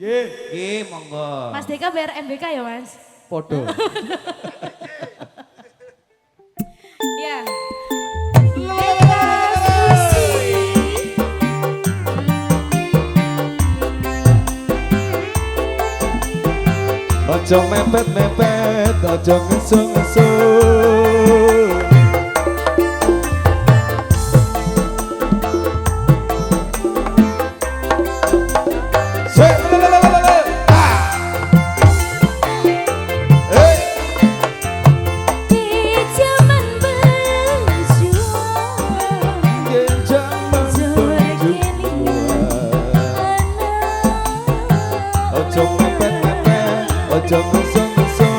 Nggih, monggo. Mas Deka bayar MBK ya Mas? Podo. Ya. Deka Susi. Ojo mepet-mepet, ojo ngesu-ngesu. Ojo ngesu-ngesu.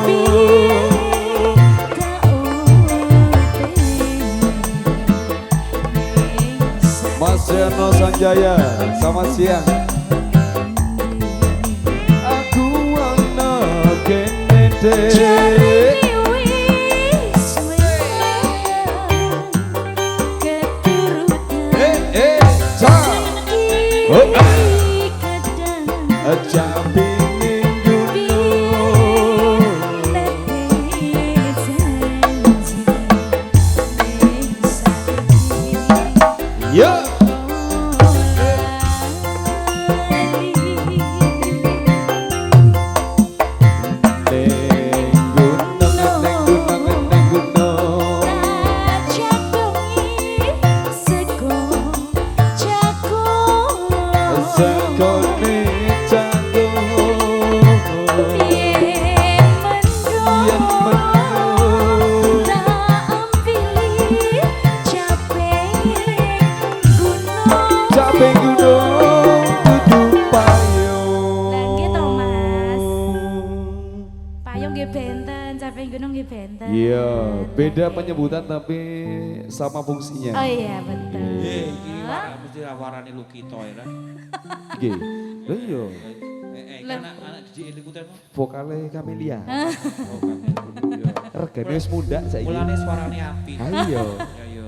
Mas Yano Sanjaya, selamat siang. Aku ana kene dek. Jambi beda penyebutan tapi sama fungsinya. Oh iya betul. Iki mesti warane Lukito ya. Nggih. Lho iya. Anak di Likutan. Vokale Camelia. Oh, Camelia. Regane wis mundhak saiki. Mulane suarane api. Ayo. Ayo,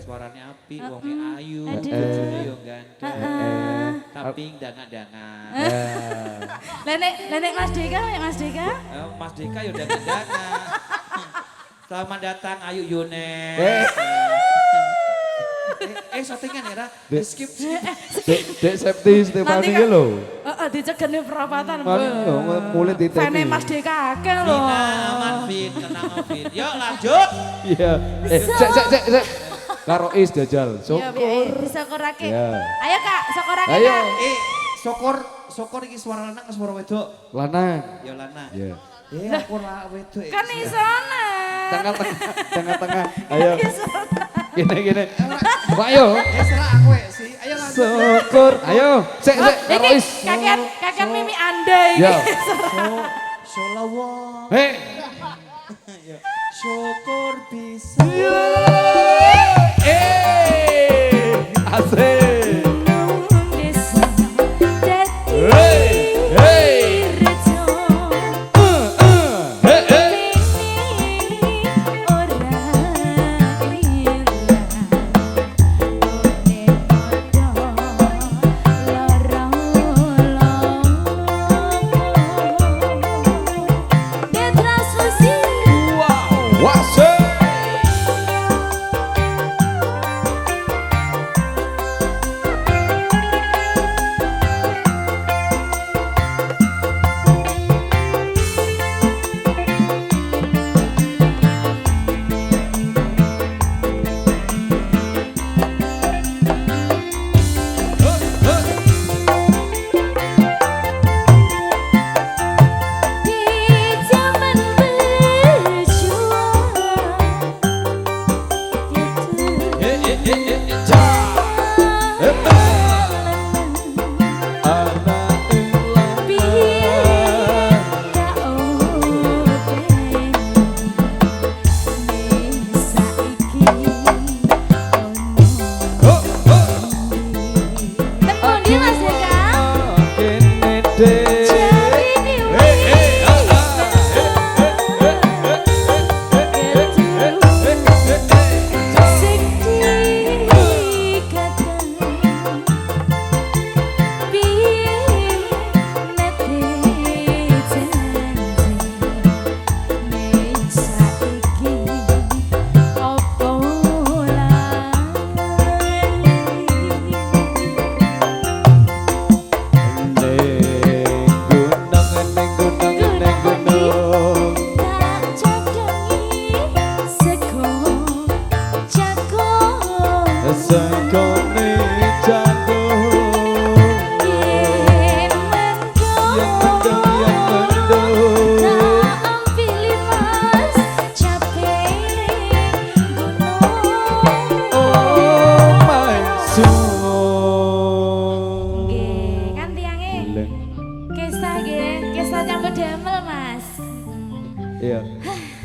suarane api, wonge ayu, Aduh. bojone yo ganteng. Tapi dangan-dangan. Nenek Mas Deka, Mas Deka. Mas Deka yo dangan-dangan. Selamat datang Ayu Yune. Syutingan ya, skip. Dek Septi Stefani ki lho. Heeh, dicegene perapatan. Mulai di Fane Mas Deka akeh lho. Kenangan Vin. Yuk lanjut. Iya. Sek. Karo is jajal. Iya, disokorake. Ya. Ayo Kak, sokorake Ayo. Kak. Sokor iki suara lanang ke suara wedok? Lanang. Ya lanang. Iya. Aku ra wedok. Kan isona. Tengah-tengah. Ayo. Gini. Ayo. Serah aku sih. Ayo lanjut. Syukur. Ayo. Sek karo is. Kakek Mimi andai. Ya. Sholawat. Hei. Syukur bisa. Asik. Biasa nyambut damel Mas. Iya.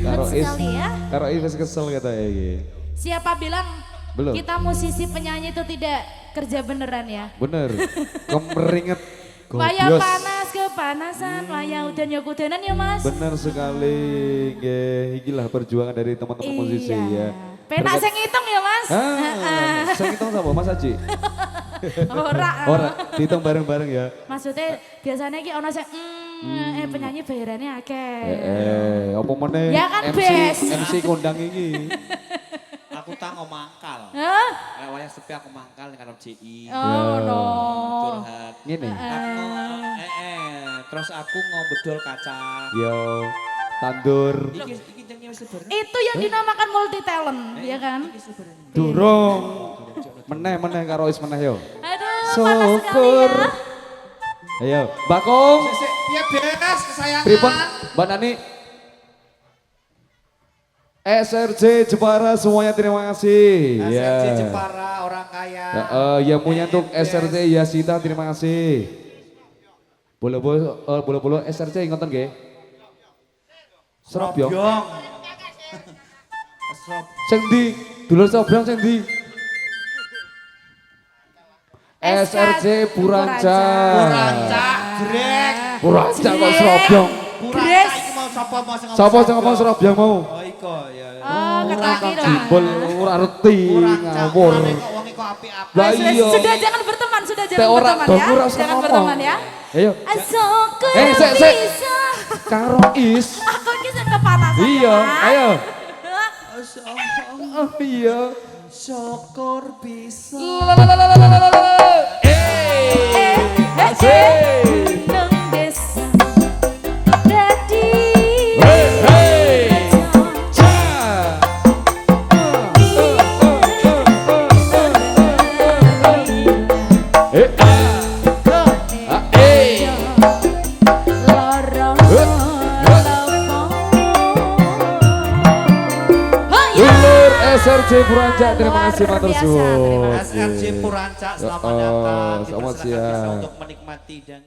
Karo Lucu is. sekali ya. Karo is kesel kata ya. Siapa bilang Belum. kita musisi penyanyi itu tidak kerja beneran ya? Bener. Kemeringet. Wayah Gobios. panas kepanasan, wayah udan ya kudanan ya Mas. Bener sekali. Nggih, ikilah perjuangan dari teman-teman musisi ya. Penak sing ngitung ya Mas. Saya ngitung sama Mas Aji. Ora. Ora, dihitung bareng-bareng ya. Maksudnya biasanya ki ono sing penyanyi bayarannya akeh. Apa meneh Ya kan, MC Bes. MC kondang iki. Aku tak ngomangkal. Hah? Wayah sepi aku mangkal ning karo JI. Oh no. Curhat. Ngene. Aku terus aku bedol kacang. Yo, tandur. Iki jenenge wis sebenarnya. Itu yang dinamakan multi talent, ya kan? Iki sebenarnya. Durung. Meneh karo is meneh yo. Aduh, panas sekali Syukur. ya. Ayo, Mbak Kong. Sik, piye Bes kesayangan? Pripun, Mbak Nani? SRJ Jepara semuanya terima kasih. SRJ Ya. Jepara orang kaya. Yang punya untuk SRJ Yasita terima kasih. Bolo SRJ ngoten nggih. Srobyong. Sing ndi? Dulur Srobyong sing ndi? SRJ Puranca. Jrek. Puranca kok Srobyong. Puranca iki mau sapa mau sing Sapa sing ngomong Srobyong mau? Oh iko ya. Oh, ketaki dong. Jebol ora reti ngawur. Kok wong kok apik-apik. Lah Sudah, iya. sudah jangan berteman, sudah jangan Teh ora berteman dong ya. ora usah Jangan ngomong. berteman ya. Ayo. Asoko Sik. bisa. Karo is. Aku ini sudah kepanasan. Iya, ya, ayo. Mas. Oh iya. Syukur bisa. Asik. Nang desa. Dadi. Cha. Lorong Dulur SRJ Puranca terima kasih Luar matur biasa, suwun. terima SRJ Puranca selamat datang. Kita Selamat serahkan bisa siang. untuk menikmati dengan